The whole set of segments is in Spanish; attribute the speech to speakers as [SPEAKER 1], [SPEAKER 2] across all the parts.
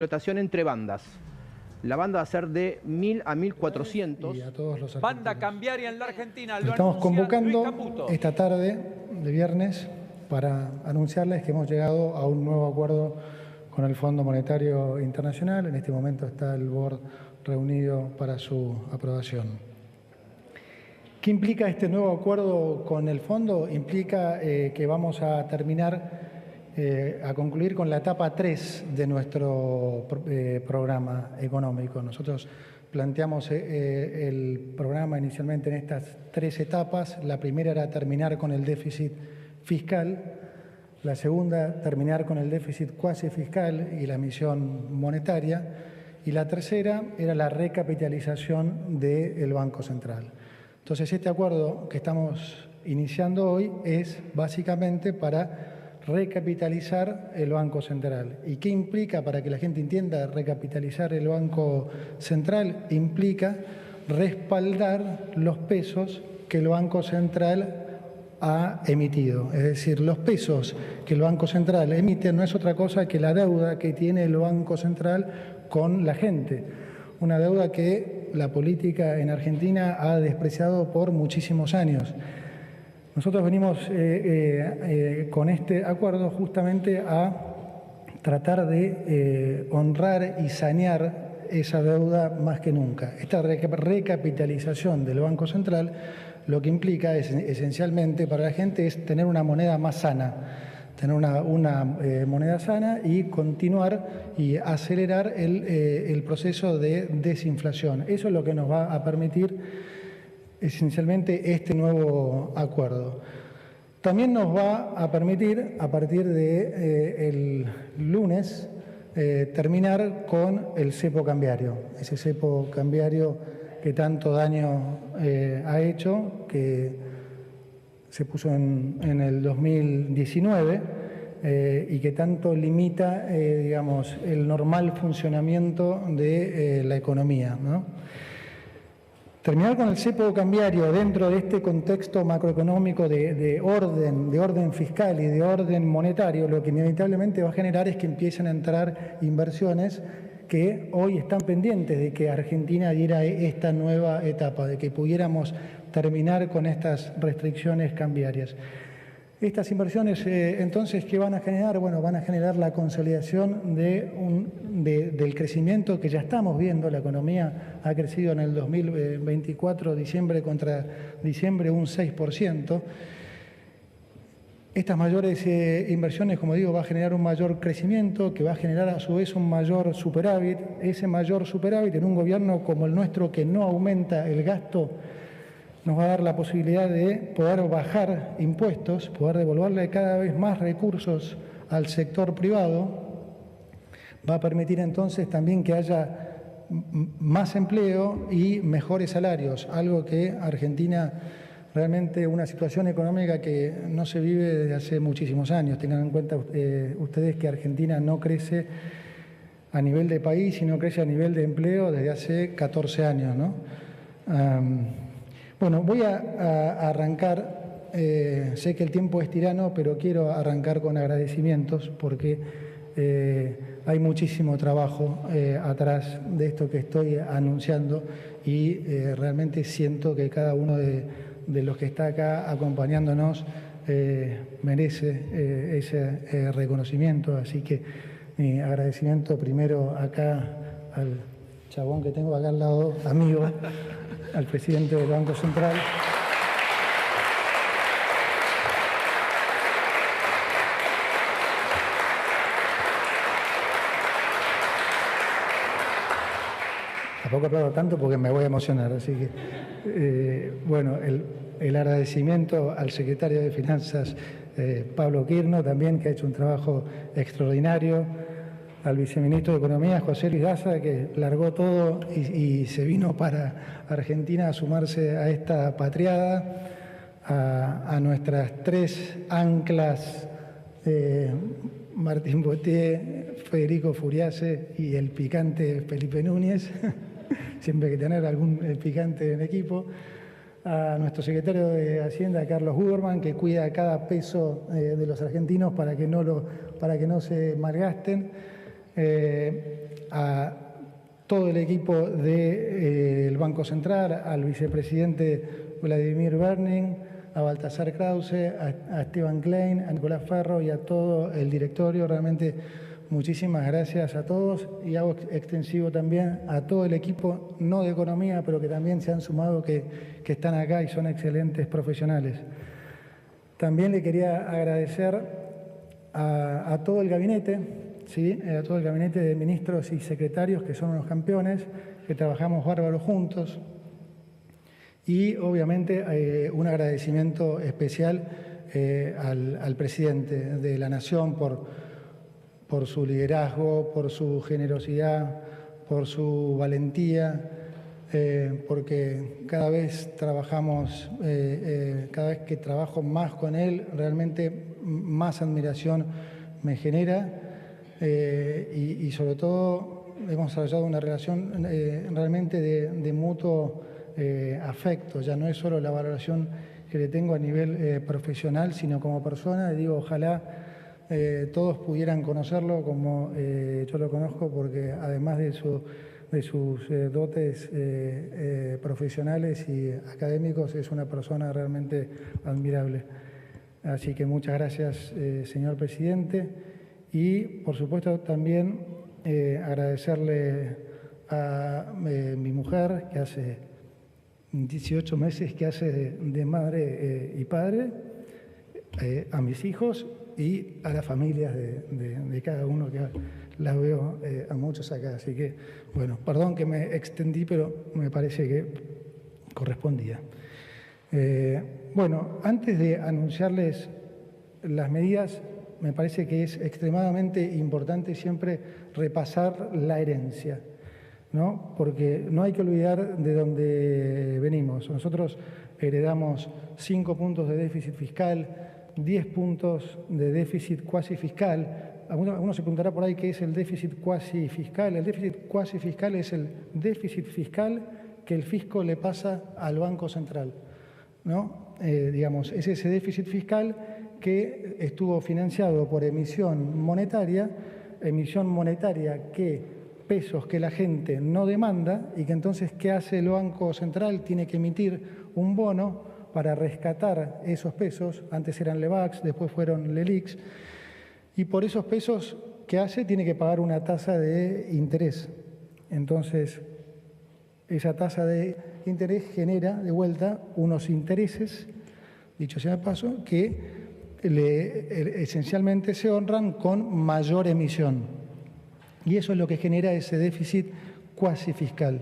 [SPEAKER 1] Explotación entre bandas. La banda va a ser de 1000 a 1400.
[SPEAKER 2] Y a todos los
[SPEAKER 3] Banda cambiaria en la Argentina. Lo
[SPEAKER 2] estamos
[SPEAKER 3] anuncia
[SPEAKER 2] convocando
[SPEAKER 3] Luis Caputo.
[SPEAKER 2] esta tarde de viernes para anunciarles que hemos llegado a un nuevo acuerdo con el Fondo Monetario Internacional. En este momento está el board reunido para su aprobación. ¿Qué implica este nuevo acuerdo con el fondo? Implica que vamos a terminar, a concluir con la etapa 3 de nuestro programa económico. Nosotros planteamos el programa inicialmente en estas 3 etapas. La primera era terminar con el déficit fiscal, la segunda terminar con el déficit cuasi fiscal y la emisión monetaria, y la tercera era la recapitalización del Banco Central. Entonces, este acuerdo que estamos iniciando hoy es básicamente para recapitalizar el Banco Central. ¿Y qué implica, para que la gente entienda, recapitalizar el Banco Central? Implica respaldar los pesos que el Banco Central ha emitido. Es decir, los pesos que el Banco Central emite no es otra cosa que la deuda que tiene el Banco Central con la gente. Una deuda que la política en Argentina ha despreciado por muchísimos años. Nosotros venimos con este acuerdo justamente a tratar de honrar y sanear esa deuda más que nunca. Esta recapitalización del Banco Central lo que implica es, esencialmente para la gente, es tener una moneda más sana, tener una moneda sana y continuar y acelerar el proceso de desinflación. Eso es lo que nos va a permitir esencialmente este nuevo acuerdo. También nos va a permitir, a partir del lunes, terminar con el cepo cambiario, ese cepo cambiario que tanto daño ha hecho, que se puso en el 2019 y que tanto limita, digamos, el normal funcionamiento de la economía, ¿no? Terminar con el cepo cambiario dentro de este contexto macroeconómico de orden fiscal y de orden monetario, lo que inevitablemente va a generar es que empiecen a entrar inversiones que hoy están pendientes de que Argentina diera esta nueva etapa, de que pudiéramos terminar con estas restricciones cambiarias. Estas inversiones, entonces, ¿qué van a generar? Bueno, van a generar la consolidación del crecimiento que ya estamos viendo. La economía ha crecido en el 2024, diciembre contra diciembre, un 6%. Estas mayores inversiones, como digo, va a generar un mayor crecimiento que va a generar a su vez un mayor superávit. Ese mayor superávit en un gobierno como el nuestro, que no aumenta el gasto, nos va a dar la posibilidad de poder bajar impuestos, poder devolverle cada vez más recursos al sector privado. Va a permitir entonces también que haya más empleo y mejores salarios, algo que Argentina, realmente una situación económica que no se vive desde hace muchísimos años. Tengan en cuenta ustedes que Argentina no crece a nivel de país y no crece a nivel de empleo desde hace 14 años, ¿no? Bueno, voy a arrancar, sé que el tiempo es tirano, pero quiero arrancar con agradecimientos porque hay muchísimo trabajo atrás de esto que estoy anunciando y realmente siento que cada uno de los que está acá acompañándonos merece ese reconocimiento. Así que mi agradecimiento primero acá al chabón que tengo acá al lado, amigo, al presidente del Banco Central. Tampoco aplaudo tanto porque me voy a emocionar, así que, bueno, el agradecimiento al secretario de Finanzas, Pablo Quirno, también, que ha hecho un trabajo extraordinario, al viceministro de Economía, José Luis Daza, que largó todo y se vino para Argentina a sumarse a esta patriada, a nuestras 3 anclas, Martín Botier, Federico Furiase y el picante Felipe Núñez, siempre hay que tener algún picante en equipo, a nuestro secretario de Hacienda, Carlos Huberman, que cuida cada peso de los argentinos para que no se malgasten, todo el equipo del Banco Central, al vicepresidente Vladimir Berning, a Baltasar Krause, a Esteban Klein, a Nicolás Ferro y a todo el directorio. Realmente muchísimas gracias a todos, y hago extensivo también a todo el equipo, no de economía, pero que también se han sumado, que están acá y son excelentes profesionales. También le quería agradecer a todo el gabinete, ¿sí? A todo el gabinete de ministros y secretarios, que son unos campeones, que trabajamos bárbaros juntos. Y obviamente un agradecimiento especial al presidente de la Nación por su liderazgo, por su generosidad, por su valentía, porque cada vez que trabajo más con él, realmente más admiración me genera, y sobre todo hemos desarrollado una relación realmente de mutuo afecto. Ya no es solo la valoración que le tengo a nivel profesional, sino como persona. Digo, ojalá todos pudieran conocerlo como yo lo conozco, porque además de sus dotes profesionales y académicos, es una persona realmente admirable. Así que muchas gracias, señor presidente. Y, por supuesto, también agradecerle a mi mujer, que hace 18 meses que hace de madre y padre, a mis hijos y a las familias de cada uno, que las veo a muchos acá. Así que, bueno, perdón que me extendí, pero me parece que correspondía. Bueno, antes de anunciarles las medidas, me parece que es extremadamente importante siempre repasar la herencia, ¿no? Porque no hay que olvidar de dónde venimos. Nosotros heredamos 5 puntos de déficit fiscal, 10 puntos de déficit cuasi fiscal. Alguno se preguntará por ahí qué es el déficit cuasi fiscal. El déficit cuasi fiscal es el déficit fiscal que el fisco le pasa al Banco Central, ¿no? Digamos, es ese déficit fiscal que estuvo financiado por emisión monetaria que pesos que la gente no demanda, y que entonces, ¿qué hace el Banco Central? Tiene que emitir un bono para rescatar esos pesos. Antes eran LEBACs, después fueron LELIQs, y por esos pesos que hace tiene que pagar una tasa de interés. Entonces, esa tasa de interés genera de vuelta unos intereses, dicho sea de paso, que esencialmente se honran con mayor emisión. Y eso es lo que genera ese déficit cuasi fiscal.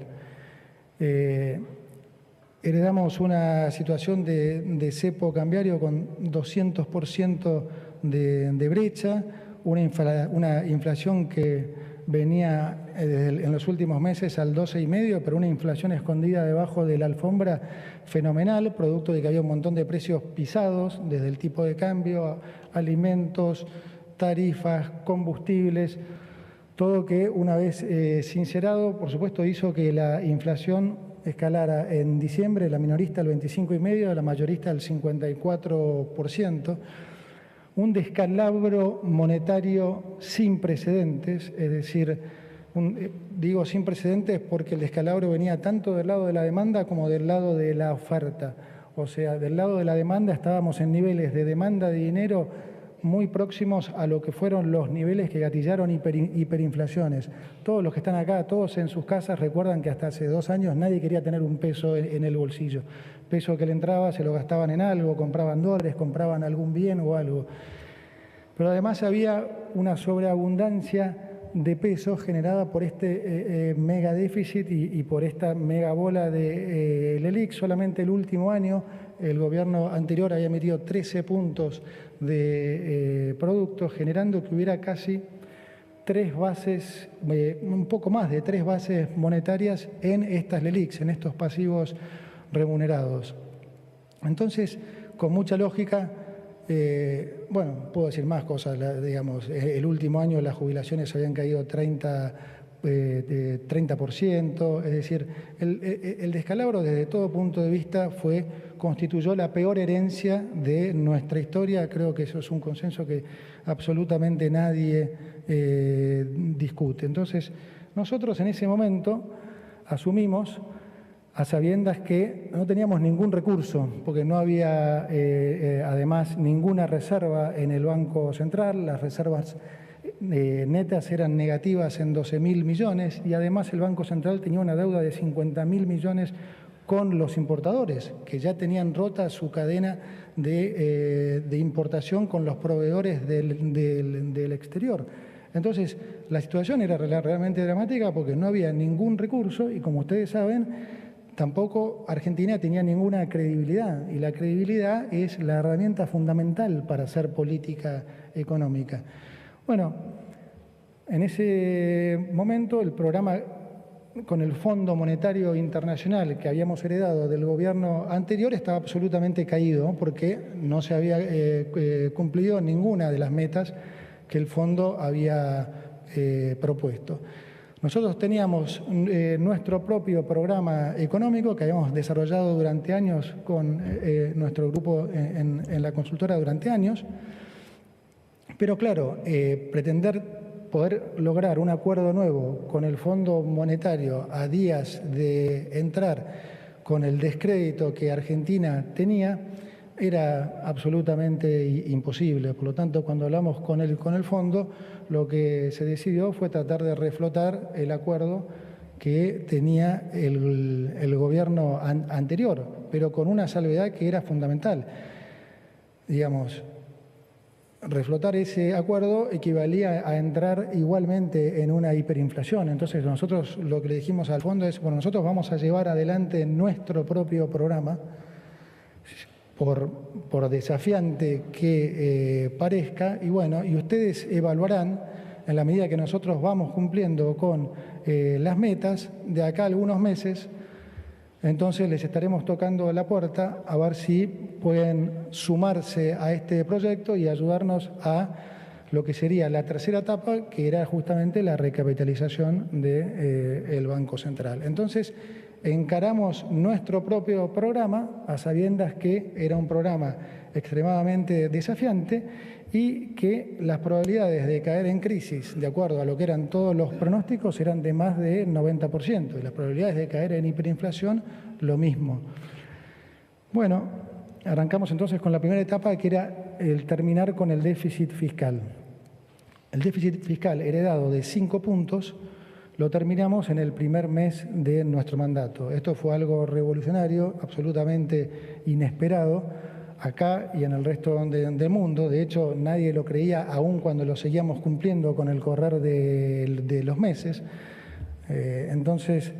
[SPEAKER 2] Heredamos una situación de cepo cambiario con 200% de brecha, una inflación que venía en los últimos meses al 12,5%, pero una inflación escondida debajo de la alfombra fenomenal, producto de que había un montón de precios pisados, desde el tipo de cambio, alimentos, tarifas, combustibles, todo que, una vez sincerado, por supuesto, hizo que la inflación escalara en diciembre, la minorista al 25,5%, la mayorista al 54%. Un descalabro monetario sin precedentes, es decir, digo sin precedentes porque el descalabro venía tanto del lado de la demanda como del lado de la oferta. O sea, del lado de la demanda estábamos en niveles de demanda de dinero muy próximos a lo que fueron los niveles que gatillaron hiperinflaciones. Todos los que están acá, todos en sus casas, recuerdan que hasta hace 2 años nadie quería tener un peso en el bolsillo. Peso que le entraba se lo gastaban en algo, compraban dólares, compraban algún bien o algo. Pero además había una sobreabundancia de pesos generada por este mega déficit y por esta mega bola de LELIQ. Solamente el último año el gobierno anterior había emitido 13 puntos de productos, generando que hubiera casi 3 bases, un poco más de 3 bases monetarias en estas LELIQs, en estos pasivos remunerados. Entonces, con mucha lógica, bueno, puedo decir más cosas, digamos, el último año las jubilaciones habían caído 30%, es decir, el descalabro desde todo punto de vista constituyó la peor herencia de nuestra historia. Creo que eso es un consenso que absolutamente nadie discute. Entonces, Nosotros en ese momento asumimos a sabiendas que no teníamos ningún recurso, porque no había además ninguna reserva en el Banco Central, las reservas netas eran negativas en 12.000 millones y además el Banco Central tenía una deuda de 50.000 millones con los importadores, que ya tenían rota su cadena de importación con los proveedores del exterior. Entonces, la situación era realmente dramática porque no había ningún recurso y, como ustedes saben, tampoco Argentina tenía ninguna credibilidad, y la credibilidad es la herramienta fundamental para hacer política económica. Bueno, en ese momento el programa con el Fondo Monetario Internacional que habíamos heredado del gobierno anterior estaba absolutamente caído porque no se había cumplido ninguna de las metas que el fondo había propuesto. Nosotros teníamos nuestro propio programa económico que habíamos desarrollado durante años con nuestro grupo en la consultora durante años, pero claro, pretender poder lograr un acuerdo nuevo con el Fondo Monetario a días de entrar con el descrédito que Argentina tenía era absolutamente imposible. Por lo tanto, cuando hablamos con el fondo, lo que se decidió fue tratar de reflotar el acuerdo que tenía el gobierno anterior, pero con una salvedad que era fundamental. Digamos, reflotar ese acuerdo equivalía a entrar igualmente en una hiperinflación. Entonces, nosotros lo que le dijimos al fondo es, bueno, nosotros vamos a llevar adelante nuestro propio programa, por desafiante que parezca, y bueno, y ustedes evaluarán, en la medida que nosotros vamos cumpliendo con las metas, de acá a algunos meses, entonces les estaremos tocando la puerta a ver si pueden sumarse a este proyecto y ayudarnos a lo que sería la tercera etapa, que era justamente la recapitalización del Banco Central. Entonces, encaramos nuestro propio programa a sabiendas que era un programa extremadamente desafiante y que las probabilidades de caer en crisis, de acuerdo a lo que eran todos los pronósticos, eran de más de 90%, y las probabilidades de caer en hiperinflación, lo mismo. Bueno, arrancamos entonces con la primera etapa, que era el terminar con el déficit fiscal. El déficit fiscal heredado de 5 puntos lo terminamos en el primer mes de nuestro mandato. Esto fue algo revolucionario, absolutamente inesperado, acá y en el resto del mundo. De hecho, nadie lo creía, aún cuando lo seguíamos cumpliendo con el correr de los meses. Entonces,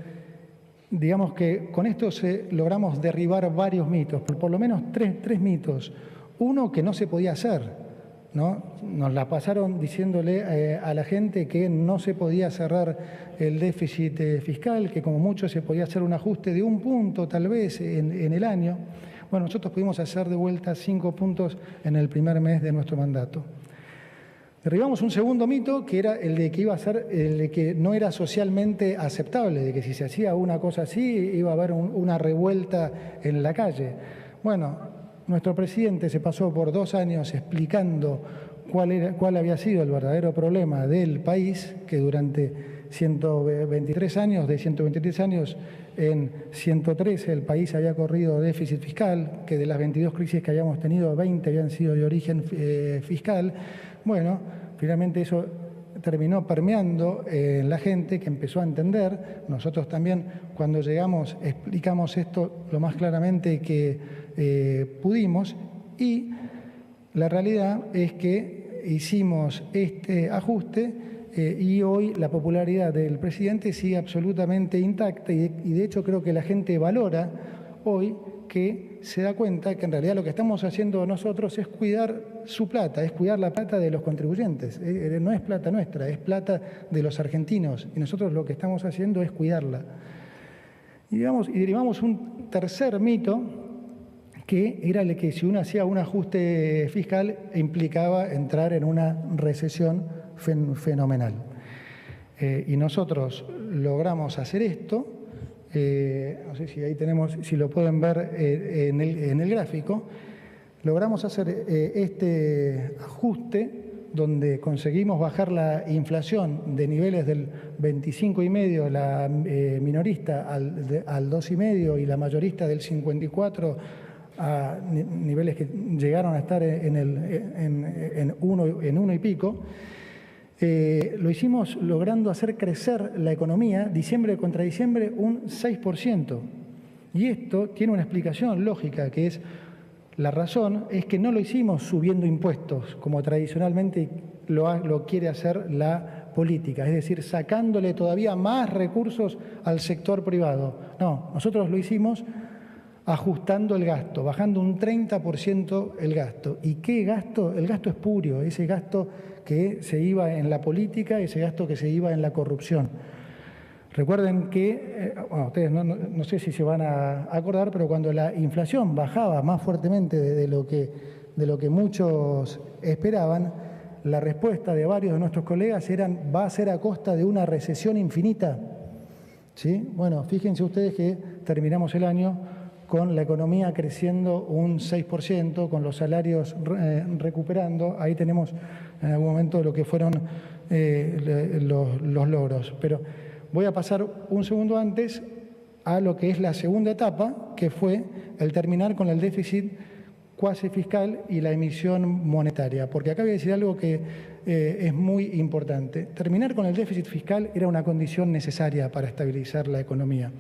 [SPEAKER 2] digamos que con esto logramos derribar varios mitos, por lo menos tres mitos. Uno, que no se podía hacer, ¿no? Nos la pasaron diciéndole a la gente que no se podía cerrar el déficit fiscal, que como mucho se podía hacer un ajuste de 1 punto tal vez en el año. Bueno, nosotros pudimos hacer de vuelta 5 puntos en el primer mes de nuestro mandato. Derribamos un segundo mito, que era el de que iba a ser, el de que no era socialmente aceptable, de que si se hacía una cosa así iba a haber una revuelta en la calle. Bueno, nuestro presidente se pasó por 2 años explicando cuál había sido el verdadero problema del país, que durante 123 años, de 123 años, en 113 el país había corrido déficit fiscal, que de las 22 crisis que habíamos tenido, 20 habían sido de origen fiscal. Bueno, finalmente eso terminó permeando en la gente, que empezó a entender. Nosotros también, cuando llegamos, explicamos esto lo más claramente que pudimos, y la realidad es que hicimos este ajuste y hoy la popularidad del presidente sigue absolutamente intacta y de hecho creo que la gente valora hoy, que se da cuenta que en realidad lo que estamos haciendo nosotros es cuidar su plata, es cuidar la plata de los contribuyentes. No es plata nuestra, es plata de los argentinos, y nosotros lo que estamos haciendo es cuidarla. Y derivamos un tercer mito, que era el que si uno hacía un ajuste fiscal implicaba entrar en una recesión fenomenal. Y nosotros logramos hacer esto. No sé si ahí tenemos, si lo pueden ver en el gráfico. Logramos hacer este ajuste donde conseguimos bajar la inflación de niveles del 25,5, la minorista al 2,5 y la mayorista del 54, a niveles que llegaron a estar en uno y pico. Lo hicimos logrando hacer crecer la economía diciembre contra diciembre un 6%. Y esto tiene una explicación lógica, que es, la razón es que no lo hicimos subiendo impuestos, como tradicionalmente lo quiere hacer la política, es decir, sacándole todavía más recursos al sector privado. No, nosotros lo hicimos ajustando el gasto, bajando un 30% el gasto. ¿Y qué gasto? El gasto espurio, ese gasto que se iba en la política, ese gasto que se iba en la corrupción. Recuerden que, bueno, ustedes no sé si se van a acordar, pero cuando la inflación bajaba más fuertemente de lo que muchos esperaban, la respuesta de varios de nuestros colegas va a ser a costa de una recesión infinita. ¿Sí? Bueno, fíjense ustedes que terminamos el año con la economía creciendo un 6%, con los salarios recuperando. Ahí tenemos en algún momento lo que fueron los logros. Pero voy a pasar un segundo antes a lo que es la segunda etapa, que fue el terminar con el déficit cuasi fiscal y la emisión monetaria. Porque acá voy a decir algo que es muy importante. Terminar con el déficit fiscal era una condición necesaria para estabilizar la economía.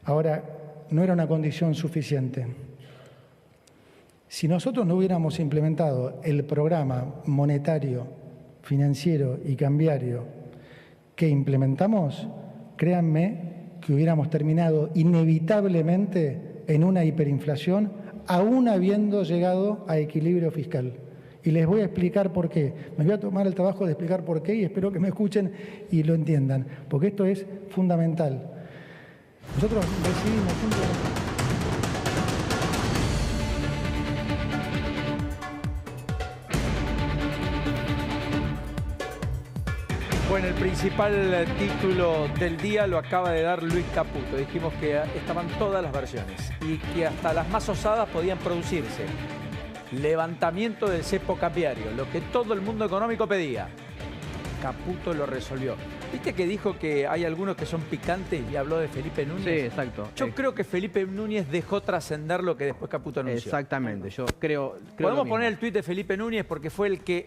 [SPEAKER 2] Ahora, no era una condición suficiente. Si nosotros no hubiéramos implementado el programa monetario, financiero y cambiario que implementamos, créanme que hubiéramos terminado inevitablemente en una hiperinflación, aún habiendo llegado a equilibrio fiscal. Y les voy a explicar por qué. Me voy a tomar el trabajo de explicar por qué y espero que me escuchen y lo entiendan, porque esto es fundamental. Nosotros decidimos simplemente...
[SPEAKER 3] Bueno, el principal título del día lo acaba de dar Luis Caputo. Dijimos que estaban todas las versiones y que hasta las más osadas podían producirse. Levantamiento del cepo cambiario, lo que todo el mundo económico pedía. Caputo lo resolvió. ¿Viste que dijo que hay algunos que son picantes y habló de Felipe Núñez?
[SPEAKER 1] Sí, exacto.
[SPEAKER 3] Yo creo que Felipe Núñez dejó trascender lo que después Caputo anunció.
[SPEAKER 1] Exactamente, yo creo
[SPEAKER 3] Podemos
[SPEAKER 1] lo
[SPEAKER 3] poner
[SPEAKER 1] mismo.
[SPEAKER 3] el tuit de Felipe Núñez porque fue el que